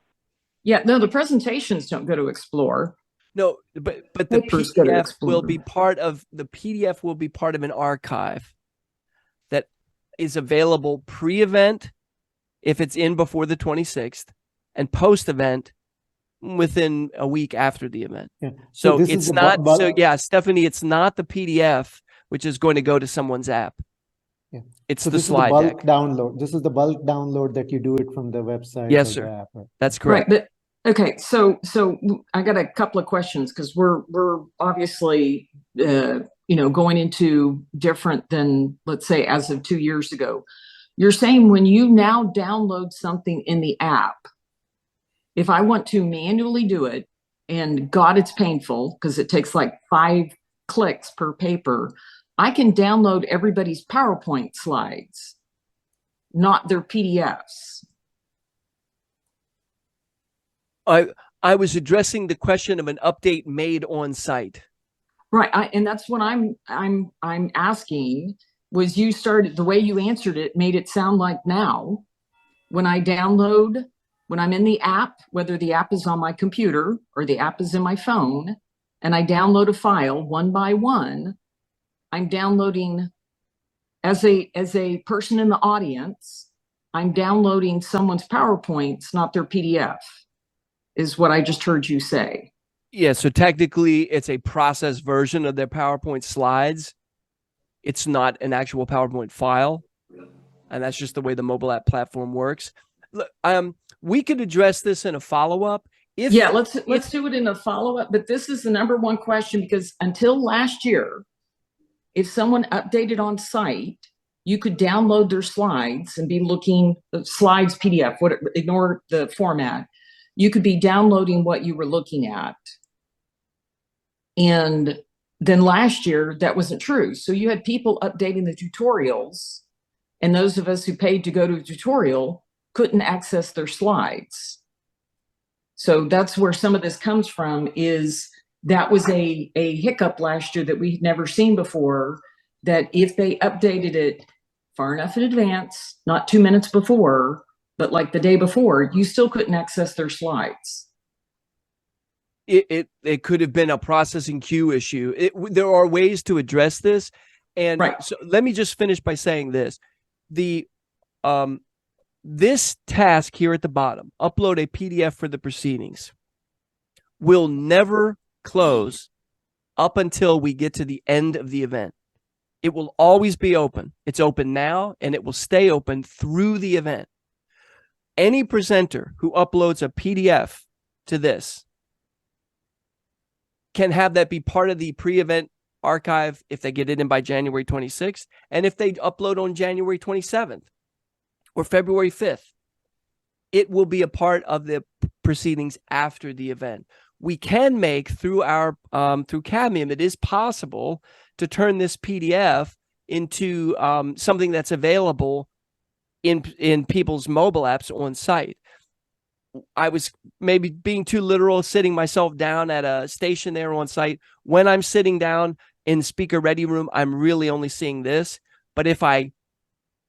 Yeah, no, the presentations don't go to Explore. No, but the Papers go to PDF Explore. will be part of an archive that is available pre-event if it's in before the 26th, and post-event within a week after the event. Yeah. So this it's is the not. bulk- So yeah, Stephanie, it's not the PDF which is going to go to someone's app. Yeah. It's So the this is the slide bulk deck. download. This is the bulk download that you do it from the website. Yes, or sir. the app, right? That's correct. Right, but okay, so I got a couple of questions because we're obviously going into different than, let's say, as of 2 years ago. You're saying when you now download something in the app, if I want to manually do it, and God, it's painful because it takes like 5 clicks per paper, I can download everybody's PowerPoint slides, not their PDFs. I was addressing the question of an update made on site. Right, and that's what I'm asking. Was the way you answered it made it sound like now, when I'm in the app, whether the app is on my computer or the app is in my phone, and I download a file one by one, I'm downloading as a person in the audience, I'm downloading someone's PowerPoints, not their PDF, is what I just heard you say. Yeah, so technically it's a processed version of their PowerPoint slides. It's not an actual PowerPoint file. And that's just the way the mobile app platform works. Look, we could address this in a follow-up. Let's do it in a follow-up, but this is the number one question, because until last year, if someone updated on site, you could download their slides and be looking slides PDF, ignore the format. You could be downloading what you were looking at. And then last year, that wasn't true. So you had people updating the tutorials, and those of us who paid to go to a tutorial couldn't access their slides. So that's where some of this comes from, is that was a hiccup last year that we had never seen before, that if they updated it far enough in advance, not 2 minutes before, but like the day before, you still couldn't access their slides. It could have been a processing queue issue. There are ways to address this. And right. So let me just finish by saying this. This task here at the bottom, upload a PDF for the proceedings, will never close up until we get to the end of the event. It will always be open. It's open now, and it will stay open through the event. Any presenter who uploads a PDF to this can have that be part of the pre-event archive if they get it in by January 26th, and if they upload on January 27th or February 5th, it will be a part of the proceedings after the event. We can make through through Cadmium, it is possible to turn this PDF into something that's available in people's mobile apps on site. I was maybe being too literal, sitting myself down at a station there on site. When I'm sitting down in speaker ready room, I'm really only seeing this. But if I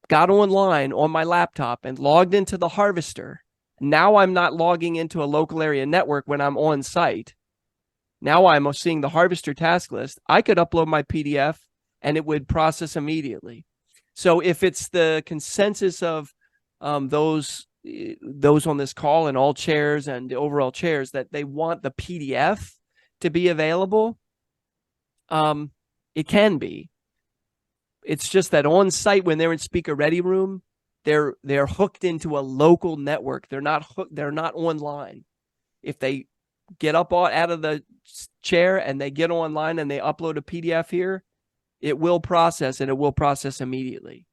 got online on my laptop and logged into the harvester, now I'm not logging into a local area network when I'm on site. Now I'm seeing the harvester task list. I could upload my PDF and it would process immediately. So if it's the consensus of those on this call and all chairs and the overall chairs that they want the PDF to be available, it can be. It's just that on site when they're in speaker ready room, they're hooked into a local network. They're not hooked. They're not online. If they get up out of the chair and they get online and they upload a PDF here, it will process, and it will process immediately.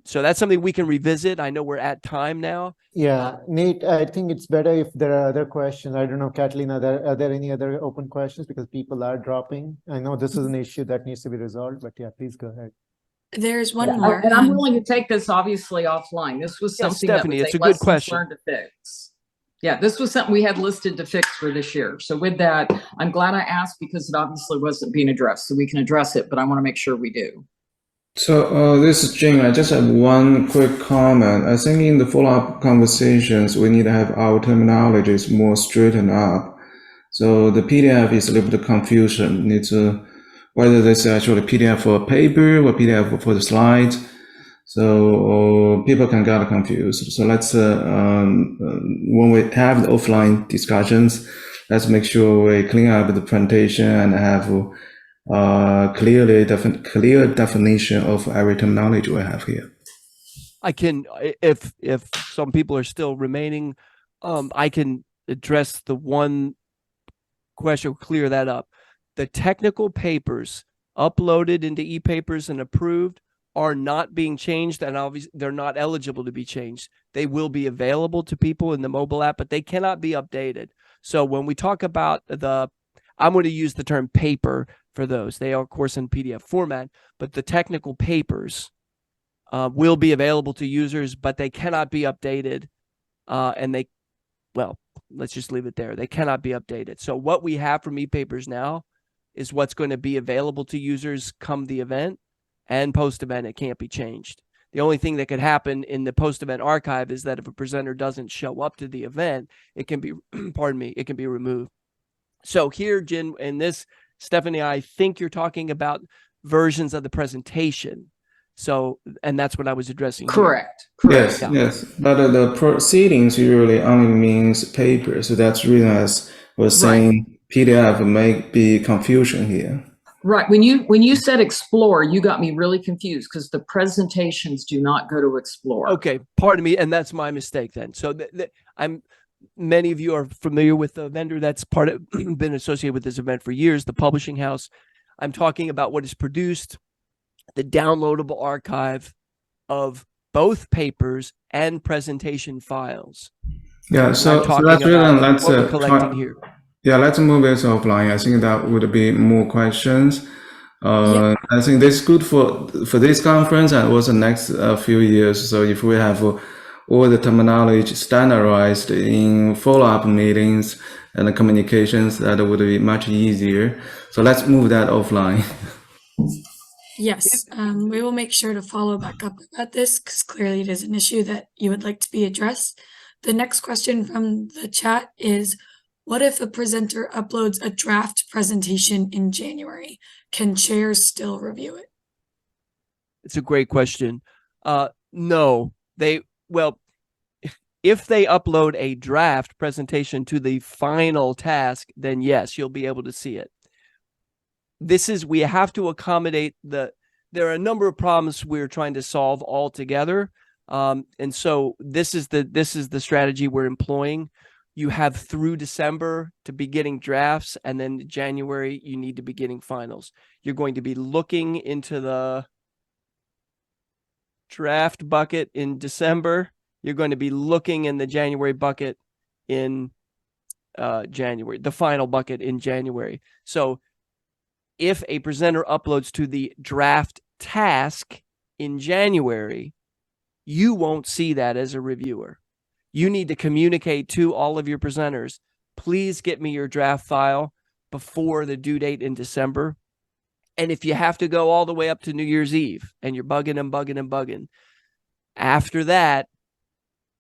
So that's something we can revisit. I know we're at time now. Yeah, Nate, I think it's better if there are other questions. I don't know, Kathleen, are there any other open questions, because people are dropping? I know this is an issue that needs to be resolved, but yeah, please go ahead. There's one Yeah, more. and I'm willing to take this obviously offline. This was Yeah, something Stephanie, that was it's a good lessons question. learned to fix. Yeah, this was something we had listed to fix for this year. So with that, I'm glad I asked, because it obviously wasn't being addressed. So we can address it, but I want to make sure we do. So this is Jing. I just have one quick comment. I think in the follow-up conversations, we need to have our terminologies more straightened up. So the PDF is a little bit of confusion. It's whether this is actually PDF for paper or PDF for the slides. So people can get confused. So let's, when we have the offline discussions, let's make sure we clean up the presentation and have clear definition of every terminology we have here. I can, if some people are still remaining, I can address the one question, clear that up. The technical papers uploaded into e-papers and approved are not being changed, and obviously they're not eligible to be changed. They will be available to people in the mobile app, but they cannot be updated. So when we talk about I'm going to use the term paper for those. They are, of course, in PDF format, but the technical papers will be available to users, but they cannot be updated. Well, let's just leave it there. They cannot be updated. So what we have from e-papers now is what's going to be available to users come the event, and post-event, it can't be changed. The only thing that could happen in the post-event archive is that if a presenter doesn't show up to the event, it can be, pardon me, it can be removed. So here, Jen, in this, Stephanie, I think you're talking about versions of the presentation. So, and that's what I was addressing here. Correct. Yes, Yeah. yes. But the proceedings usually only means paper. So that's reason as we're saying PDF may be confusion here. Right. When you said explore, you got me really confused, because the presentations do not go to explore. Okay, pardon me, and that's my mistake then. So many of you are familiar with the vendor that's been associated with this event for years, the publishing house. I'm talking about what is produced, the downloadable archive of both papers and presentation files. Yeah, so talking that's really, about let's what we're collecting here. Yeah, let's move this offline. I think that would be more questions. I think this is good for this conference and also next few years. So if we have all the terminology standardized in follow-up meetings and the communications, that would be much easier. So let's move that offline. Yes, we will make sure to follow back up about this, because clearly it is an issue that you would like to be addressed. The next question from the chat is, what if a presenter uploads a draft presentation in January? Can chairs still review it? It's a great question. No, if they upload a draft presentation to the final task, then yes, you'll be able to see it. We have to accommodate there are a number of problems we're trying to solve all together. And so this is the strategy we're employing. You have through December to be getting drafts, and then January, you need to be getting finals. You're going to be looking into the draft bucket in December. You're going to be looking in the January bucket in January, the final bucket in January. So if a presenter uploads to the draft task in January, you won't see that as a reviewer. You need to communicate to all of your presenters, please get me your draft file before the due date in December. And if you have to go all the way up to New Year's Eve and you're bugging, after that,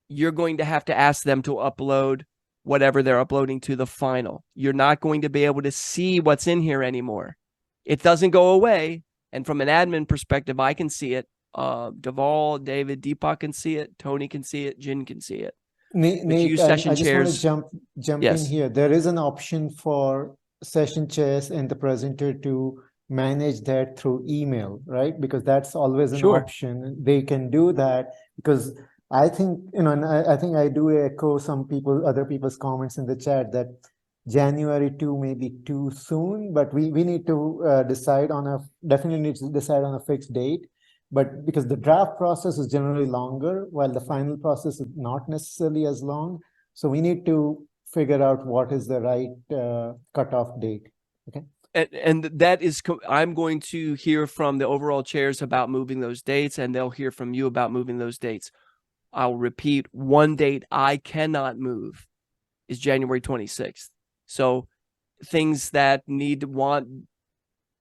you're going to have to ask them to upload whatever they're uploading to the final. You're not going to be able to see what's in here anymore. It doesn't go away. And from an admin perspective, I can see it. Deval, David, Deepak can see it. Tony can see it. Jin can see it. Nate, you I session just want to chairs- jump Yes. in here. There is an option for session chairs and the presenter to manage that through email, right? Because that's always an Sure. option. They can do that because I think, and I think I do echo other people's comments in the chat that January 2 may be too soon, but we need to definitely need to decide on a fixed date. But because the draft process is generally longer, while the final process is not necessarily as long. So we need to figure out what is the right cutoff date. Okay. And that is, I'm going to hear from the overall chairs about moving those dates, and they'll hear from you about moving those dates. I'll repeat, one date I cannot move is January 26th. So things that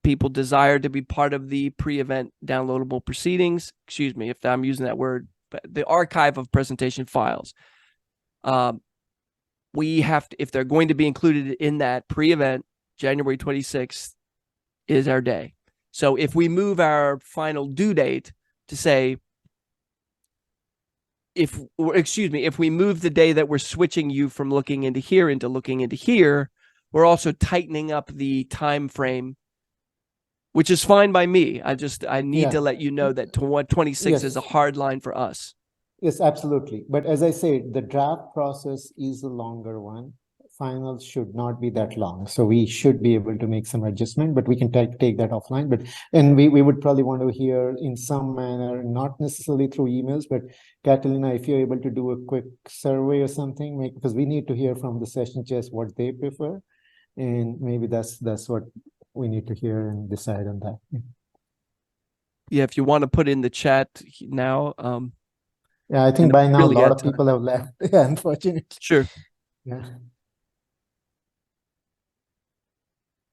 people desire to be part of the pre-event downloadable proceedings, excuse me if I'm using that word, but the archive of presentation files. We have to, if they're going to be included in that pre-event, January 26th is our day. So if we move our final due date to say, if we move the day that we're switching you from looking into here into looking into here, we're also tightening up the time frame, which is fine by me. I need to let you know that 26 is a hard line for us. Yes, absolutely. But as I said, the draft process is a longer one. Finals should not be that long. So we should be able to make some adjustment, but we can take that offline. And we would probably want to hear in some manner, not necessarily through emails, but Catalina, if you're able to do a quick survey or something, because we need to hear from the session chairs what they prefer. And maybe that's what we need to hear and decide on that. Yeah, if you want to put in the chat now. Yeah, I think by now a lot of people have left, unfortunately. Sure. Yeah.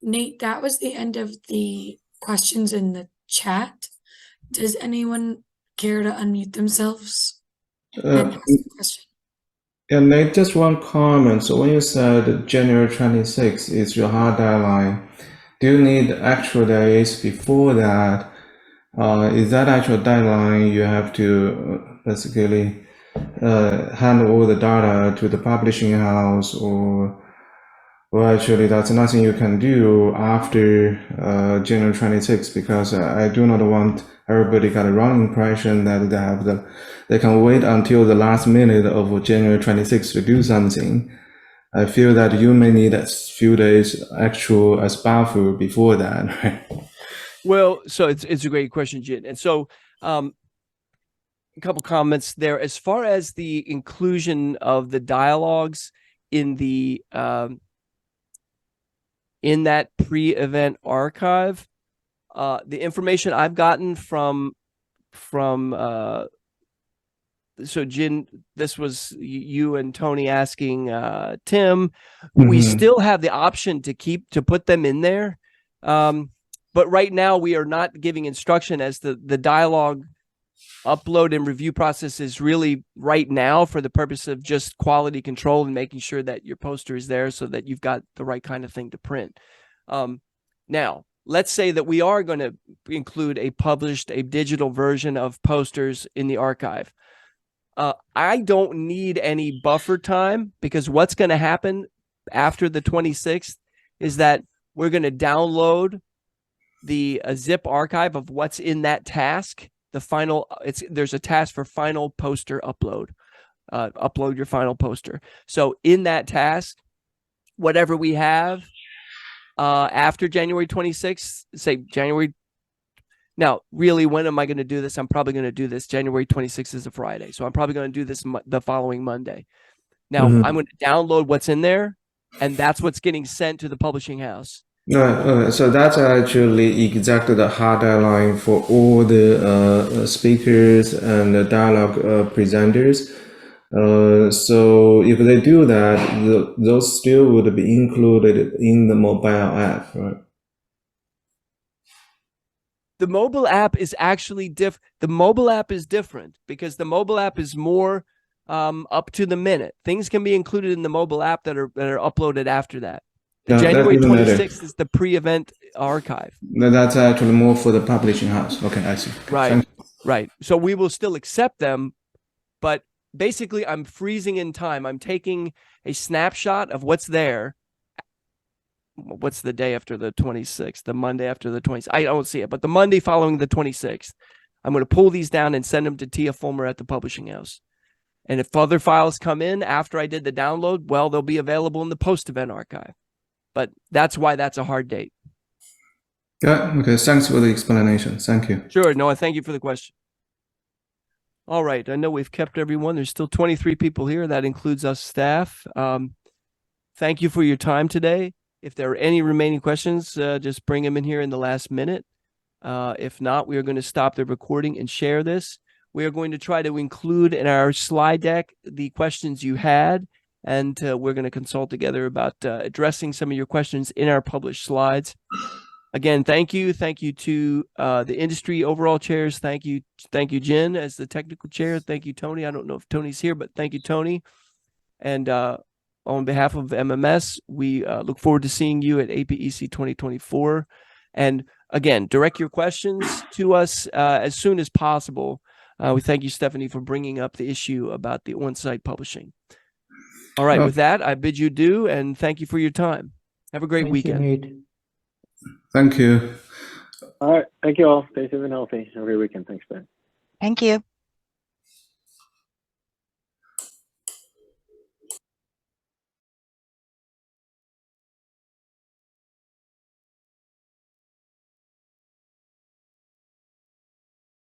Nate, that was the end of the questions in the chat. Does anyone care to unmute themselves and ask a question? Yeah, Nate, just one comment. So when you said January 26th is your hard deadline, do you need actual days before that? Is that actual deadline you have to basically hand all the data to the publishing house, or actually that's nothing you can do after January 26th? Because I do not want everybody got a wrong impression that they can wait until the last minute of January 26th to do something. I feel that you may need a few days actual as buffer before that, right? Well, so it's a great question, Jin. And so a couple comments there. As far as the inclusion of the dialogues in the in that pre-event archive, the information I've gotten from so Jin, this was you and Tony asking Tim. We still have the option to put them in there. But right now we are not giving instruction as the dialogue upload and review process is really right now for the purpose of just quality control and making sure that your poster is there so that you've got the right kind of thing to print. Now, let's say that we are going to include a digital version of posters in the archive. I don't need any buffer time, because what's going to happen after the 26th is that we're going to download the zip archive of what's in that task. There's a task for final poster upload. Upload your final poster. So in that task, whatever we have after January 26th, say January. Now, really, when am I going to do this? I'm probably going to do this. January 26th is a Friday. So I'm probably going to do this the following Monday. Now, I'm going to download what's in there, and that's what's getting sent to the publishing house. So that's actually exactly the hard deadline for all the speakers and the dialogue presenters. So if they do that, those still would be included in the mobile app, right? The mobile app is actually different. The mobile app is different because the mobile app is more up to the minute. Things can be included in the mobile app that are uploaded after that. January 26th is the pre-event archive. No, that's actually more for the publishing house. Okay, I see. Right, right. So we will still accept them, but basically I'm freezing in time. I'm taking a snapshot of what's there what's the day after the 26th? The Monday after the 26th. I don't see it, but the Monday following the 26th, I'm going to pull these down and send them to Tia Fulmer at the publishing house. And if other files come in after I did the download, well, they'll be available in the post-event archive. But that's why that's a hard date. Yeah, okay, thanks for the explanation. Thank you. Sure, Noah, thank you for the question. All right, I know we've kept everyone. There's still 23 people here. That includes us staff. Thank you for your time today. If there are any remaining questions, just bring them in here in the last minute. If not, we are going to stop the recording and share this. We are going to try to include in our slide deck the questions you had, and we're going to consult together about addressing some of your questions in our published slides. Again, thank you. Thank you to the industry overall chairs. Thank you, Jen, as the technical chair. Thank you, Tony. I don't know if Tony's here, but thank you, Tony. And on behalf of MMS, we look forward to seeing you at APEC 2024. And again, direct your questions to us as soon as possible. We thank you, Stephanie, for bringing up the issue about the on-site publishing. All right, with that, I bid you adieu, and thank you for your time. Have a great weekend. Thank you, Nate. Thank you. All right. Thank you all. Stay safe and healthy. Have a great weekend. Thanks, Ben. Thank you.